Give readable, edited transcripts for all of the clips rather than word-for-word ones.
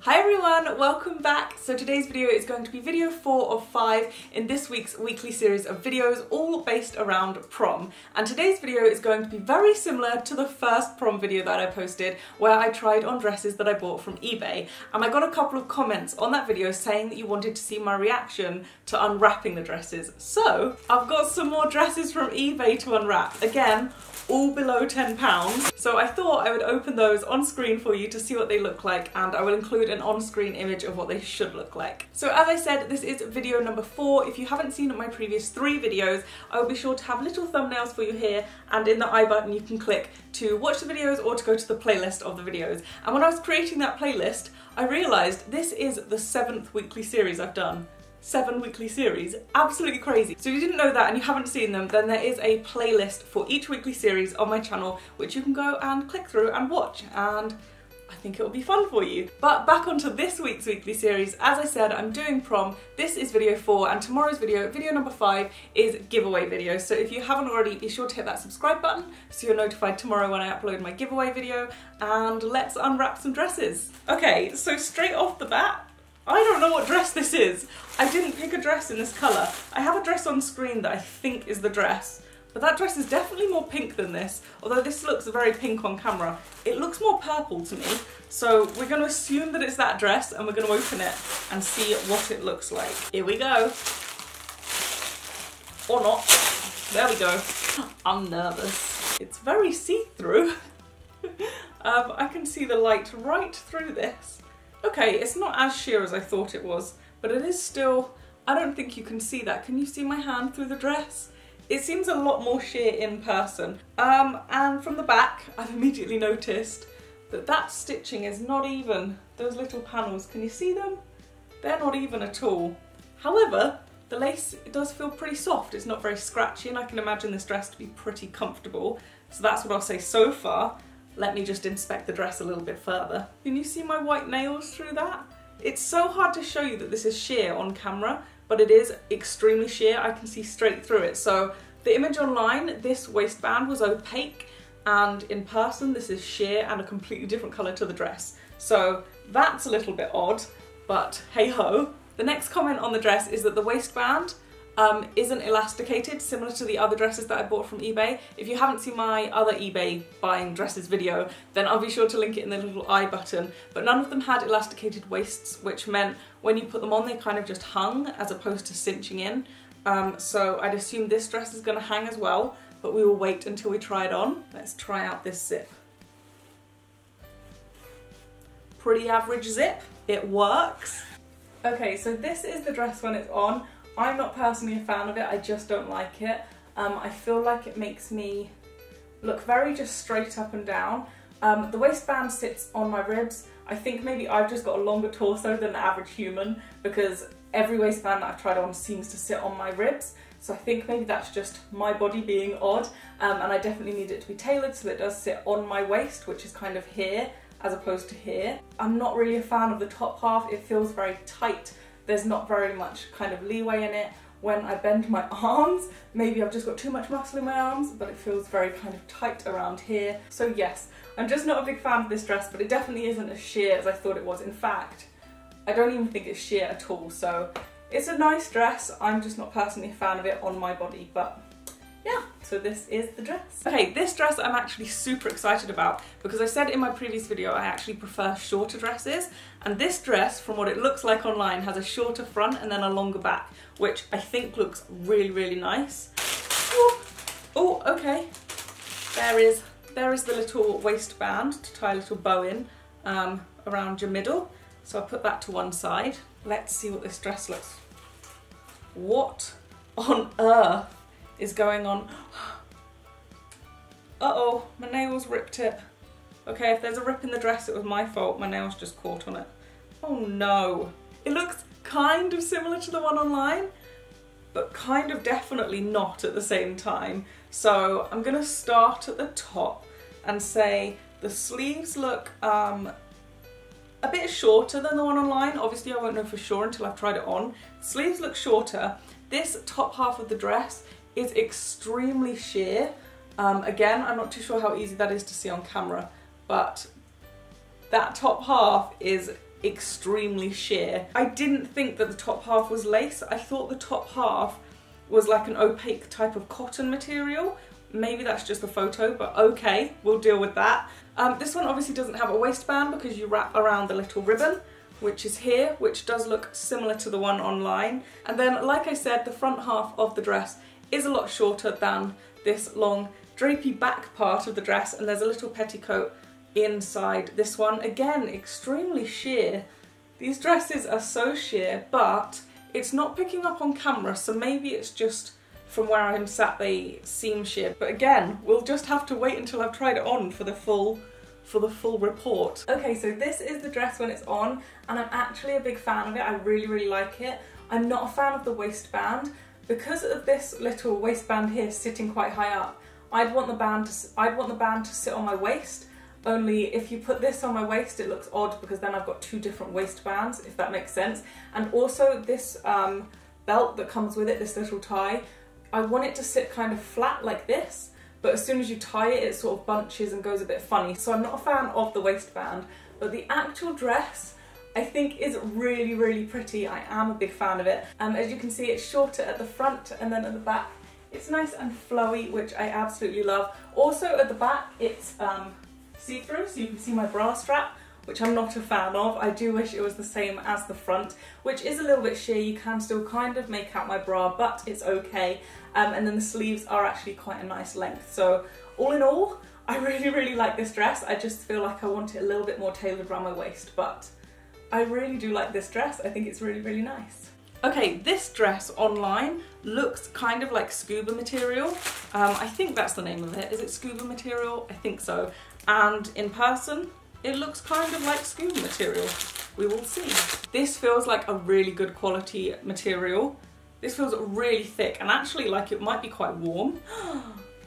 Hi everyone, welcome back. So today's video is going to be video 4 of 5 in this week's weekly series of videos, all based around prom. And today's video is going to be very similar to the first prom video that I posted, where I tried on dresses that I bought from eBay. And I got a couple of comments on that video saying that you wanted to see my reaction to unwrapping the dresses. So I've got some more dresses from eBay to unwrap. Again, all below £10. So I thought I would open those on screen for you to see what they look like, and I will include an on-screen image of what they should look like. So as I said, this is video number 4. If you haven't seen my previous 3 videos, I will be sure to have little thumbnails for you here, and in the I button you can click to watch the videos or to go to the playlist of the videos. And when I was creating that playlist, I realised this is the 7th weekly series I've done. 7 weekly series, absolutely crazy. So if you didn't know that and you haven't seen them, then there is a playlist for each weekly series on my channel which you can go and click through and watch, and I think it'll be fun for you. But back onto this week's weekly series. As I said, I'm doing prom. This is video 4, and tomorrow's video, video number 5, is giveaway video. So if you haven't already, be sure to hit that subscribe button so you're notified tomorrow when I upload my giveaway video, and let's unwrap some dresses. Okay, so straight off the bat, I don't know what dress this is. I didn't pick a dress in this colour. I have a dress on screen that I think is the dress, but that dress is definitely more pink than this, although this looks very pink on camera. It looks more purple to me, so we're going to assume that it's that dress and we're going to open it and see what it looks like. Here we go. Or not. There we go. I'm nervous. It's very see-through. I can see the light right through this. Okay, it's not as sheer as I thought it was, but it is still, I don't think you can see that. Can you see my hand through the dress? It seems a lot more sheer in person. And from the back, I've immediately noticed that that stitching is not even. Those little panels, can you see them? They're not even at all. However, the lace, it does feel pretty soft. It's not very scratchy, and I can imagine this dress to be pretty comfortable. So that's what I'll say so far. Let me just inspect the dress a little bit further. Can you see my white nails through that? It's so hard to show you that this is sheer on camera, but it is extremely sheer. I can see straight through it. So the image online, this waistband was opaque, and in person this is sheer and a completely different colour to the dress. So that's a little bit odd, but hey ho. The next comment on the dress is that the waistband isn't elasticated, similar to the other dresses that I bought from eBay. If you haven't seen my other eBay buying dresses video, then I'll be sure to link it in the little I button. But none of them had elasticated waists, which meant when you put them on they kind of just hung as opposed to cinching in. So I'd assume this dress is going to hang as well, but we will wait until we try it on. Let's try out this zip. Pretty average zip. It works. Okay, so this is the dress when it's on. I'm not personally a fan of it, I just don't like it. I feel like it makes me look very just straight up and down. The waistband sits on my ribs. I think maybe I've just got a longer torso than the average human, because every waistband that I've tried on seems to sit on my ribs. So I think maybe that's just my body being odd, and I definitely need it to be tailored so that it does sit on my waist, which is kind of here as opposed to here. I'm not really a fan of the top half. It feels very tight. There's not very much kind of leeway in it. When I bend my arms, maybe I've just got too much muscle in my arms, but it feels very kind of tight around here. So yes, I'm just not a big fan of this dress, but it definitely isn't as sheer as I thought it was. In fact, I don't even think it's sheer at all. So it's a nice dress. I'm just not personally a fan of it on my body, but yeah, so this is the dress. Okay, this dress I'm actually super excited about, because I said in my previous video I actually prefer shorter dresses, and this dress, from what it looks like online, has a shorter front and then a longer back, which I think looks really, really nice. Oh, okay. There is the little waistband to tie a little bow in around your middle. So I'll put that to one side. Let's see what this dress looks. What on earth is going on? Uh-oh, my nails ripped it. Okay, if there's a rip in the dress, it was my fault. My nails just caught on it. Oh no. It looks kind of similar to the one online, but kind of definitely not at the same time. So I'm gonna start at the top and say the sleeves look a bit shorter than the one online. Obviously I won't know for sure until I've tried it on. Sleeves look shorter. This top half of the dress is extremely sheer. Again, I'm not too sure how easy that is to see on camera, but that top half is extremely sheer. I didn't think that the top half was lace. I thought the top half was like an opaque type of cotton material. Maybe that's just the photo, but okay, we'll deal with that. This one obviously doesn't have a waistband because you wrap around the little ribbon, which is here, which does look similar to the one online. And then, like I said, the front half of the dress is a lot shorter than this long drapey back part of the dress, and there's a little petticoat inside this one. Again, extremely sheer. These dresses are so sheer, but it's not picking up on camera, so maybe it's just from where I'm sat they seem sheer. But again, we'll just have to wait until I've tried it on for the full report. Okay, so this is the dress when it's on, and I'm actually a big fan of it. I really, really like it. I'm not a fan of the waistband. Because of this little waistband here sitting quite high up, I'd want the band to sit on my waist. Only if you put this on my waist, it looks odd because then I've got two different waistbands, if that makes sense. And also this belt that comes with it, this little tie, I want it to sit kind of flat like this, but as soon as you tie it, it sort of bunches and goes a bit funny. So I'm not a fan of the waistband, but the actual dress I think is really, really pretty. I am a big fan of it. As you can see, it's shorter at the front, and then at the back, it's nice and flowy, which I absolutely love. Also at the back, it's see-through, so you can see my bra strap, which I'm not a fan of. I do wish it was the same as the front, which is a little bit sheer. You can still kind of make out my bra, but it's okay. And then the sleeves are actually quite a nice length. So all in all, I really, really like this dress. I just feel like I want it a little bit more tailored around my waist, but I really do like this dress. I think it's really, really nice. Okay, this dress online looks kind of like scuba material. I think that's the name of it. Is it scuba material? I think so. And in person, it looks kind of like scuba material. We will see. This feels like a really good quality material. This feels really thick and actually like it might be quite warm.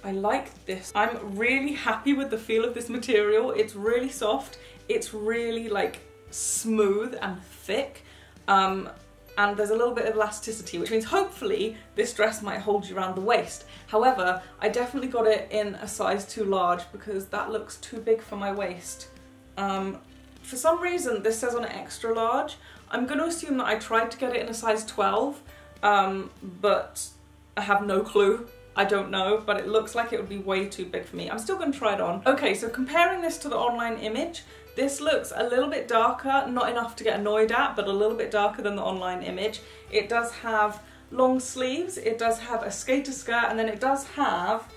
I like this. I'm really happy with the feel of this material. It's really soft. It's really like smooth and thick. And there's a little bit of elasticity, which means hopefully this dress might hold you around the waist. However, I definitely got it in a size too large because that looks too big for my waist. For some reason this says on it extra large. I'm going to assume that I tried to get it in a size 12, but I have no clue. I don't know, but it looks like it would be way too big for me. I'm still going to try it on. Okay, so comparing this to the online image, this looks a little bit darker, not enough to get annoyed at, but a little bit darker than the online image. It does have long sleeves, it does have a skater skirt, and then it does have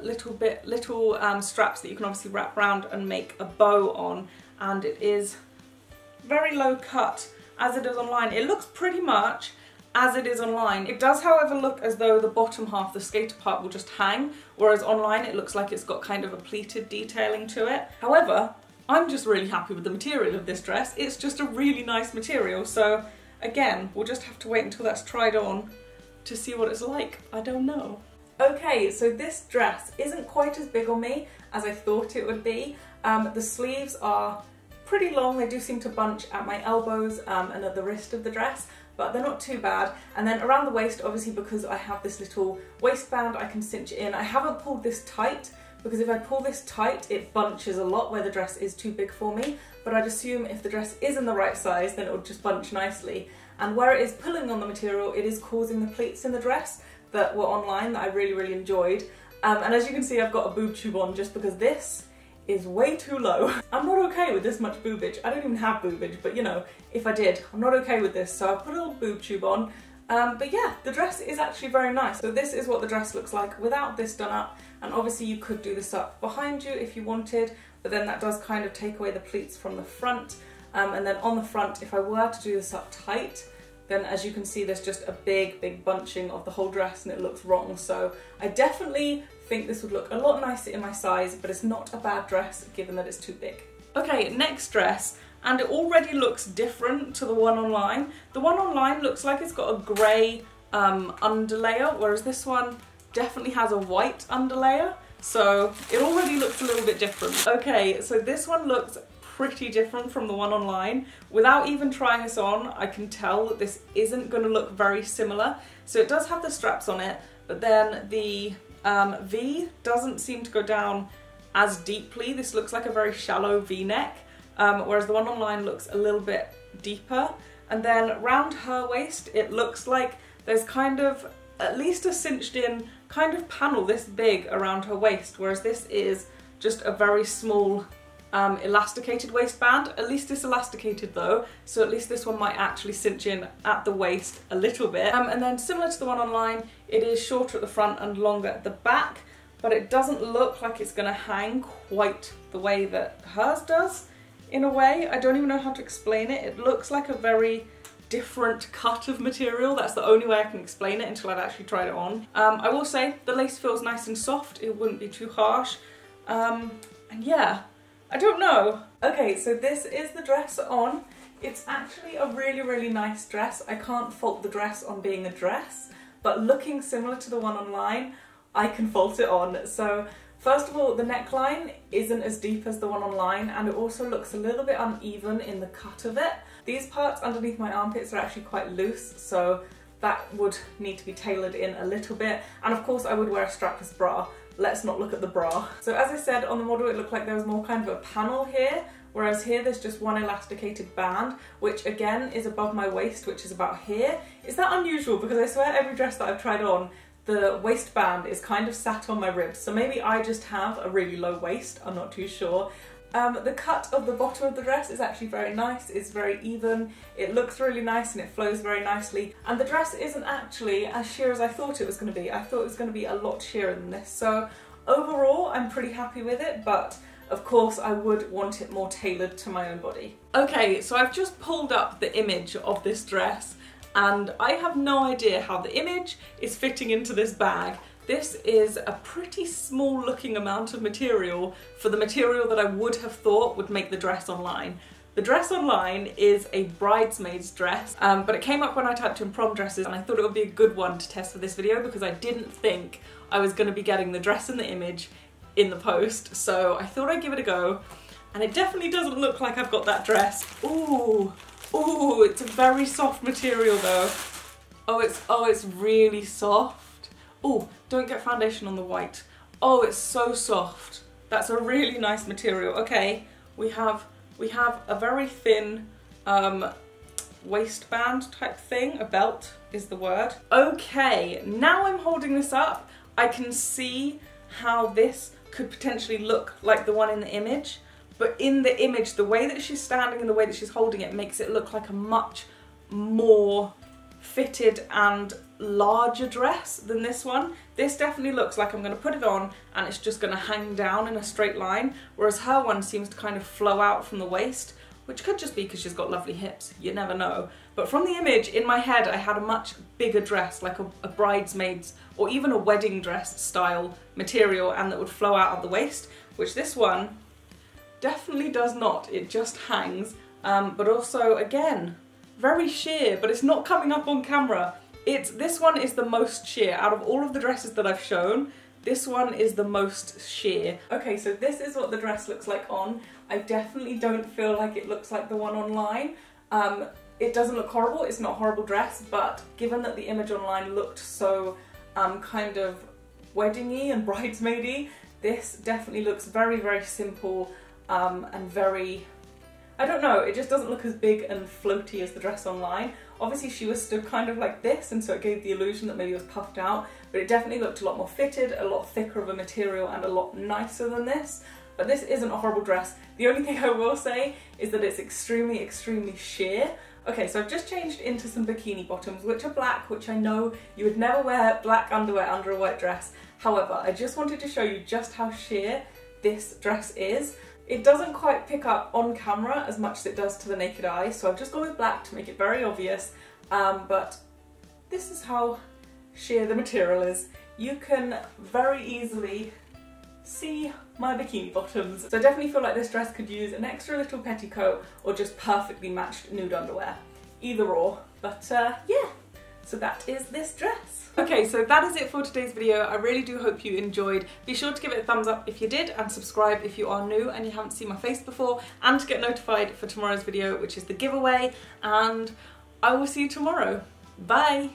little straps that you can obviously wrap around and make a bow on, and it is very low cut as it is online. It looks pretty much as it is online. It does, however, look as though the bottom half, the skater part, will just hang, whereas online it looks like it's got kind of a pleated detailing to it. However, I'm just really happy with the material of this dress. It's just a really nice material, so again, we'll just have to wait until that's tried on to see what it's like. I don't know. Okay, so this dress isn't quite as big on me as I thought it would be. The sleeves are pretty long. They do seem to bunch at my elbows and at the wrist of the dress, but they're not too bad. And then around the waist, obviously because I have this little waistband, I can cinch it in. I haven't pulled this tight, because if I pull this tight, it bunches a lot where the dress is too big for me. But I'd assume if the dress is in the right size, then it will just bunch nicely. And where it is pulling on the material, it is causing the pleats in the dress that were online that I really, really enjoyed. And as you can see, I've got a boob tube on just because this is way too low. I'm not okay with this much boobage. I don't even have boobage, but you know, if I did, I'm not okay with this. So I put a little boob tube on. But yeah, the dress is actually very nice. So this is what the dress looks like without this done up. And obviously you could do this up behind you if you wanted, but then that does kind of take away the pleats from the front. And then on the front, if I were to do this up tight, then as you can see, there's just a big, big bunching of the whole dress and it looks wrong. So I definitely think this would look a lot nicer in my size, but it's not a bad dress given that it's too big. Okay, next dress. And it already looks different to the one online. The one online looks like it's got a grey underlayer, whereas this one definitely has a white underlayer. So it already looks a little bit different. Okay, so this one looks pretty different from the one online. Without even trying this on, I can tell that this isn't going to look very similar. So it does have the straps on it, but then the V doesn't seem to go down as deeply. This looks like a very shallow V-neck. whereas the one online looks a little bit deeper. And then round her waist, it looks like there's kind of at least a cinched in kind of panel this big around her waist, whereas this is just a very small elasticated waistband. At least it's elasticated though, so at least this one might actually cinch in at the waist a little bit. And then similar to the one online, it is shorter at the front and longer at the back, but it doesn't look like it's gonna hang quite the way that hers does. In a way, I don't even know how to explain it. It looks like a very different cut of material. That's the only way I can explain it until I've actually tried it on. I will say the lace feels nice and soft. It wouldn't be too harsh. And yeah, I don't know. Okay, so this is the dress on. It's actually a really, really nice dress. I can't fault the dress on being a dress, but looking similar to the one online, I can fault it on. So first of all, the neckline isn't as deep as the one online, and it also looks a little bit uneven in the cut of it. These parts underneath my armpits are actually quite loose, so that would need to be tailored in a little bit. And of course I would wear a strapless bra. Let's not look at the bra. So as I said, on the model it looked like there was more kind of a panel here, whereas here there's just one elasticated band, which again is above my waist, which is about here. Is that unusual? Because I swear every dress that I've tried on, the waistband is kind of sat on my ribs, so maybe I just have a really low waist, I'm not too sure. The cut of the bottom of the dress is actually very nice, it's very even, it looks really nice and it flows very nicely. And the dress isn't actually as sheer as I thought it was going to be. I thought it was going to be a lot sheerer than this, so overall I'm pretty happy with it, but of course I would want it more tailored to my own body. Okay, so I've just pulled up the image of this dress and I have no idea how the image is fitting into this bag. This is a pretty small looking amount of material for the material that I would have thought would make the dress online. The dress online is a bridesmaid's dress, but it came up when I typed in prom dresses and I thought it would be a good one to test for this video because I didn't think I was going to be getting the dress in the image in the post, so I thought I'd give it a go. And it definitely doesn't look like I've got that dress. Ooh, ooh, it's a very soft material though. Oh, it's really soft. Oh, don't get foundation on the white. Oh, it's so soft. That's a really nice material. Okay, we have a very thin waistband type thing. A belt is the word. Okay, now I'm holding this up, I can see how this could potentially look like the one in the image, but in the image, the way that she's standing and the way that she's holding it makes it look like a much more fitted and larger dress than this one. This definitely looks like I'm going to put it on and it's just going to hang down in a straight line, whereas her one seems to kind of flow out from the waist, which could just be because she's got lovely hips, you never know. But from the image, in my head I had a much bigger dress, like a bridesmaid's or even a wedding dress style material, and that would flow out at the waist, which this one definitely does not. It just hangs, but also again very sheer, but it's not coming up on camera. This one is the most sheer. Out of all of the dresses that I've shown, this one is the most sheer. Okay, so this is what the dress looks like on. I definitely don't feel like it looks like the one online. It doesn't look horrible, it's not a horrible dress, but given that the image online looked so kind of wedding-y and bridesmaid-y, this definitely looks very, very simple and very, I don't know, it just doesn't look as big and floaty as the dress online. Obviously she was stood kind of like this, and so it gave the illusion that maybe it was puffed out, but it definitely looked a lot more fitted, a lot thicker of a material and a lot nicer than this. But this isn't a horrible dress. The only thing I will say is that it's extremely, extremely sheer. Okay, so I've just changed into some bikini bottoms, which are black, which I know you would never wear black underwear under a white dress. However, I just wanted to show you just how sheer this dress is. It doesn't quite pick up on camera as much as it does to the naked eye, so I've just gone with black to make it very obvious, but this is how sheer the material is. You can very easily see my bikini bottoms. So I definitely feel like this dress could use an extra little petticoat or just perfectly matched nude underwear. Either or, but yeah, so that is this dress. Okay, so that is it for today's video. I really do hope you enjoyed. Be sure to give it a thumbs up if you did, and subscribe if you are new and you haven't seen my face before, and to get notified for tomorrow's video, which is the giveaway, and I will see you tomorrow. Bye!